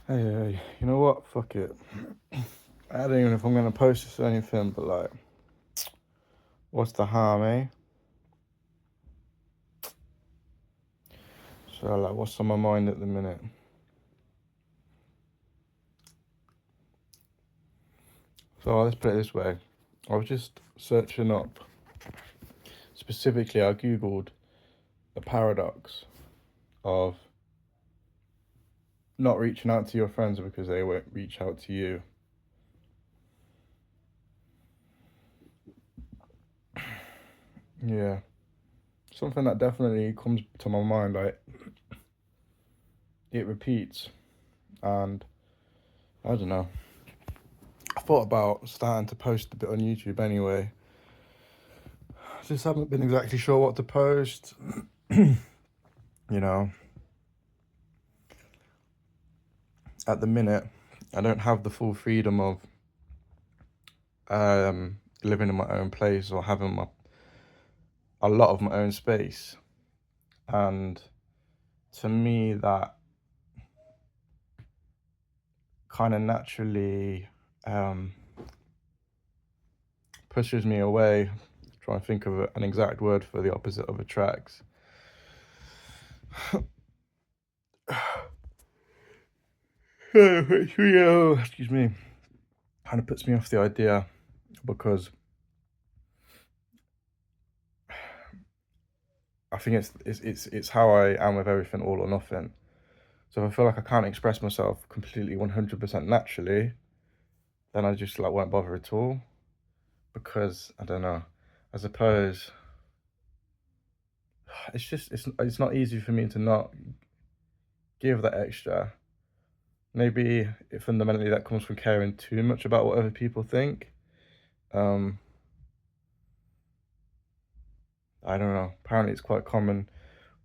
Hey, you know what? Fuck it. I don't even know if I'm gonna post this or anything, but like, what's the harm, eh? So like, what's on my mind at the minute? So let's put it this way. I was just searching up. Specifically, I googled the paradox of not reaching out to your friends because they won't reach out to you. Yeah, something that definitely comes to my mind. Like, it repeats, and I don't know. I thought about starting to post a bit on YouTube anyway. I just haven't been exactly sure what to post. You know, at the minute, I don't have the full freedom of living in my own place or having a lot of my own space. And to me, that kind of naturally pushes me away. Trying to think of an exact word for the opposite of attracts. Excuse me. Kind of puts me off the idea because I think it's how I am with everything, all or nothing. So if I feel like I can't express myself completely 100% naturally, then I just like won't bother at all, because I don't know. I suppose it's not easy for me to not give that extra. Maybe fundamentally that comes from caring too much about what other people think. Um, I don't know. Apparently, it's quite common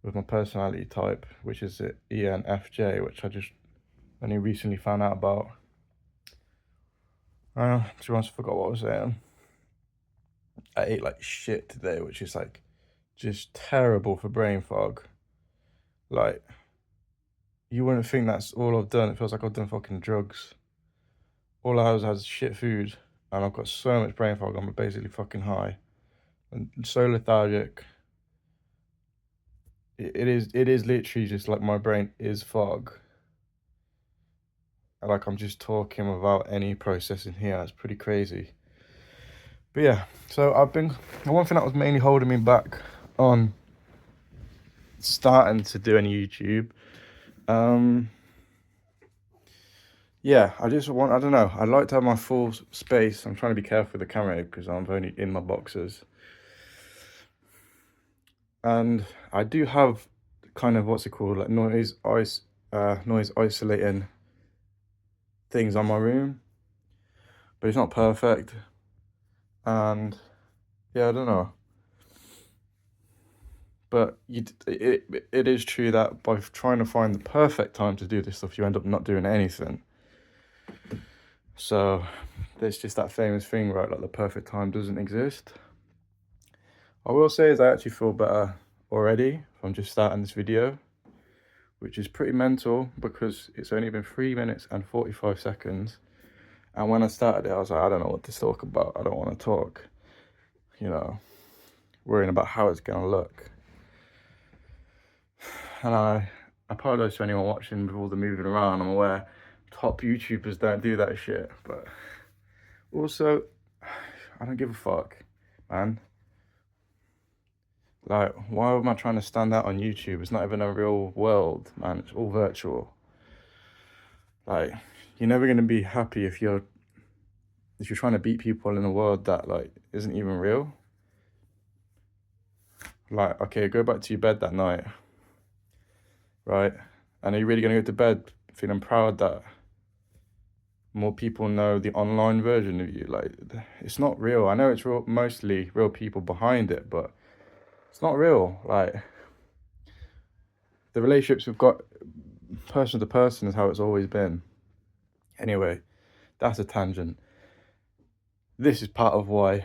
with my personality type, which is ENFJ, which I just only recently found out about. To be honest, I forgot what I was saying. I ate like shit today, which is like just terrible for brain fog. Like, you wouldn't think that's all I've done. It feels like I've done fucking drugs. All I was shit food, and I've got so much brain fog. I'm basically fucking high and so lethargic. It is literally just like my brain is fog. Like, I'm just talking without any processing here. It's pretty crazy. But yeah, so the one thing that was mainly holding me back on starting to do any YouTube. Yeah, I don't know. I like to have my full space. I'm trying to be careful with the camera because I'm only in my boxes. And I do have kind of, what's it called, like noise isolating things on my room, but it's not perfect. And yeah, I don't know. But it is true that by trying to find the perfect time to do this stuff, you end up not doing anything. So there's just that famous thing, right? Like, the perfect time doesn't exist. I will say is I actually feel better already from just starting this video, which is pretty mental because it's only been 3 minutes and 45 seconds. And when I started it, I was like, I don't know what to talk about. I don't want to talk, worrying about how it's going to look. And I apologize to anyone watching with all the moving around. I'm aware top YouTubers don't do that shit, but also, I don't give a fuck, man. Like, why am I trying to stand out on YouTube? It's not even a real world, man. It's all virtual. Like, you're never gonna be happy if you're trying to beat people in a world that like isn't even real. Like, okay, go back to your bed that night, right? And are you really gonna go to bed feeling proud that more people know the online version of you? Like, it's not real. I know it's real, mostly real people behind it, but it's not real. Like, the relationships we've got person to person is how it's always been. Anyway, that's a tangent. This is part of why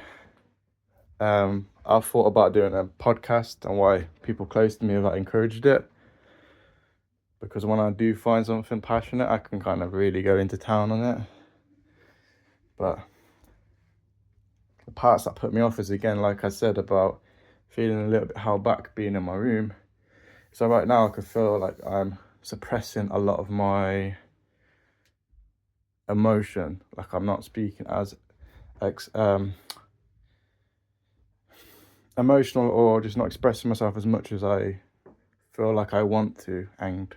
I've thought about doing a podcast and why people close to me have encouraged it. because when I do find something passionate, I can kind of really go into town on it. But the parts that put me off is, again, like I said, about feeling a little bit held back being in my room. So right now I could feel like I'm suppressing a lot of my emotion, like I'm not speaking as emotional, or just not expressing myself as much as I feel like I want to, and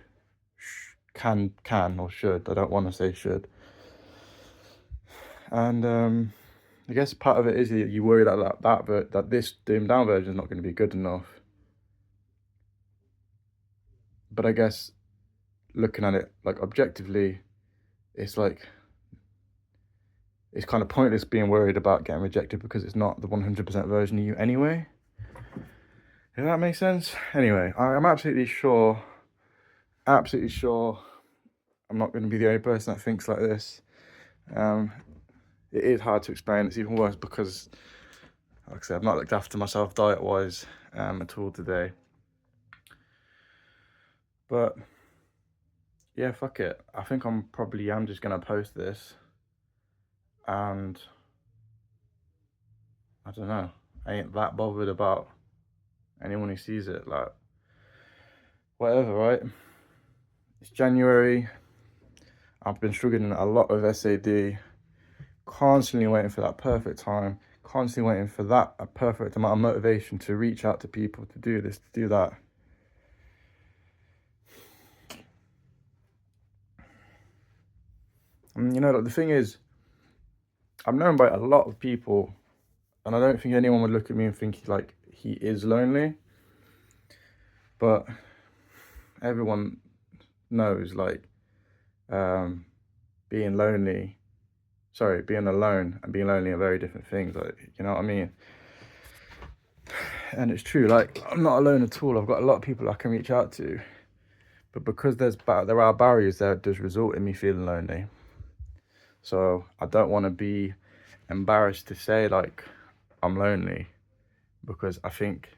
can or should. I don't want to say should. And I guess part of it is you worry that this dimmed down version is not going to be good enough. But I guess looking at it like objectively, it's like it's kind of pointless being worried about getting rejected because it's not the 100% version of you anyway. Does that make sense? Anyway, I'm absolutely sure I'm not going to be the only person that thinks like this. It is hard to explain. It's even worse because, like I said, I've not looked after myself diet-wise at all today. But yeah, fuck it. I think I'm just gonna post this, and I don't know. I ain't that bothered about anyone who sees it. Like, whatever, right? It's January. I've been struggling a lot with SAD, constantly waiting for that perfect time, constantly waiting for that a perfect amount of motivation to reach out to people, to do this, to do that. And like, the thing is, I'm known by a lot of people, and I don't think anyone would look at me and think like he is lonely. But everyone knows, like, being alone and being lonely are very different things. Like, you know what I mean? And it's true. Like, I'm not alone at all. I've got a lot of people I can reach out to. But because there are barriers there, it does result in me feeling lonely. So I don't want to be embarrassed to say, like, I'm lonely, because I think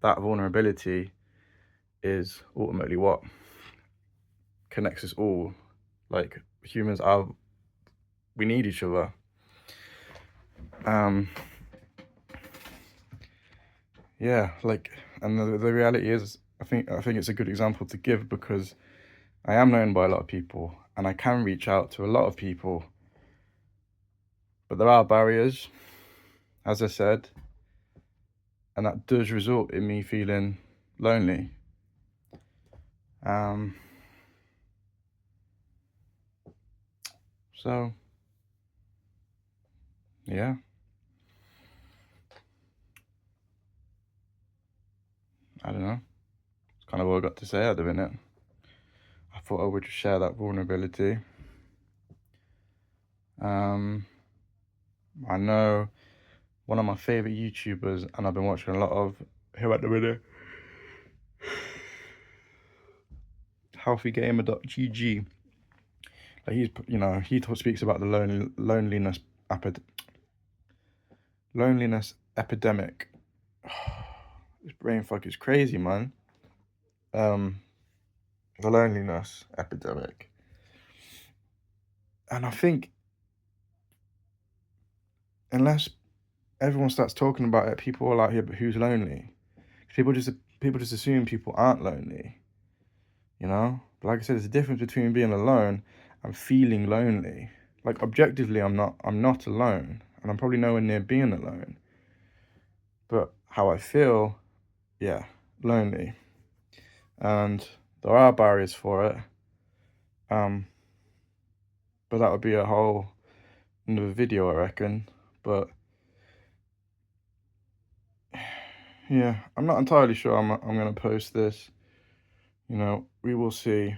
that vulnerability is ultimately what connects us all. Like, humans we need each other. Yeah, like, and the reality is, I think it's a good example to give, because I am known by a lot of people and I can reach out to a lot of people, but there are barriers, as I said, and that does result in me feeling lonely. So yeah, I don't know. It's kind of all I got to say at the minute. I thought I would share that vulnerability. I know one of my favorite YouTubers, and I've been watching a lot of him at the minute, healthygamer.gg. Like, he speaks about the loneliness epidemic. This brain fuck is crazy, man. The loneliness epidemic. And I think unless everyone starts talking about it, people are like, yeah, but who's lonely? People just assume people aren't lonely, But like I said, there's a difference between being alone and feeling lonely. Like, objectively, I'm not alone, and I'm probably nowhere near being alone. But how I feel, yeah, lonely. And there are barriers for it. But that would be a whole another video, I reckon. But yeah, I'm not entirely sure I'm gonna post this. We will see.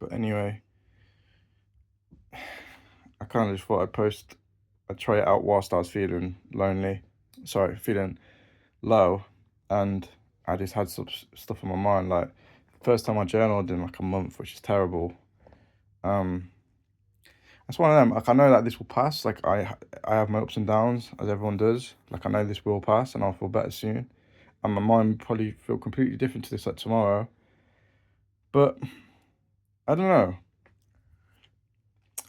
But anyway, I kind of just thought I'd try it out whilst I was feeling feeling low, and I just had some stuff on my mind. Like, first time I journaled in like a month, which is terrible. That's one of them. Like, I know that this will pass. Like, I have my ups and downs, as everyone does. Like, I know this will pass and I'll feel better soon. and my mind would probably feel completely different to this like tomorrow. But I don't know.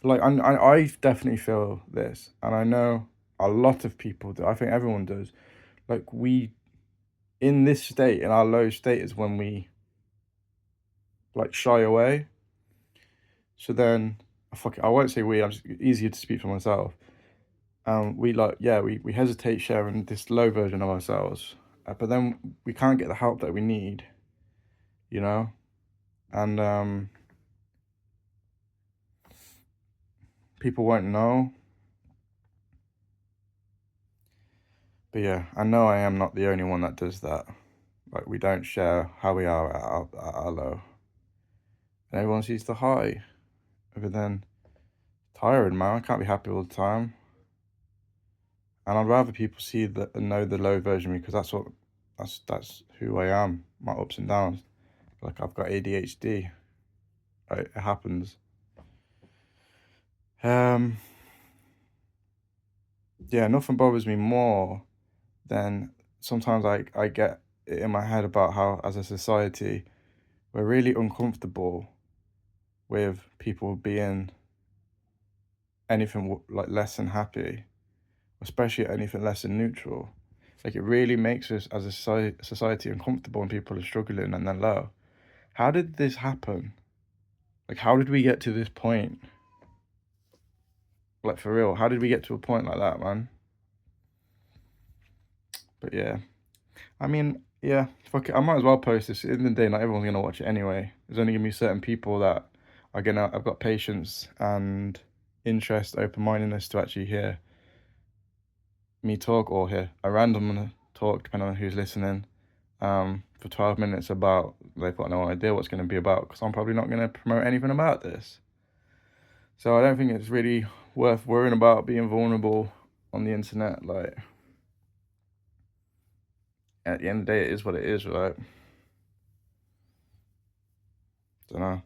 Like I definitely feel this, and I know a lot of people do. I think everyone does. Like we, in this state, in our low state, is when we like shy away. So then, fuck it, I won't say we. I'm just easier to speak for myself. We like, yeah, we hesitate sharing this low version of ourselves, but then we can't get the help that we need, you know, and people won't know. But yeah, I know I am not the only one that does that. Like we don't share how we are at our low, and everyone sees the high. But then, tiring, man. I can't be happy all the time. And I'd rather people see that and know the low version of me, because that's who I am. My ups and downs. Like I've got ADHD. Right? It happens. Yeah, nothing bothers me more than sometimes I get it in my head about how, as a society, we're really uncomfortable with people being anything like less than happy, especially anything less than neutral. Like it really makes us as a society uncomfortable when people are struggling and they're low. How did this happen? Like, how did we get to this point? Like, for real, how did we get to a point like that, man? But yeah, I mean, yeah, fuck it. I might as well post this. In the day, not everyone's gonna watch it anyway. There's only gonna be certain people that are gonna. I've got patience and interest, open-mindedness to actually hear me talk, or hear a random talk, depending on who's listening. For 12 minutes about, they've got no idea what's going to be about, because I'm probably not going to promote anything about this. So I don't think it's really worth worrying about being vulnerable on the internet. Like, at the end of the day, it is what it is, right? Don't know.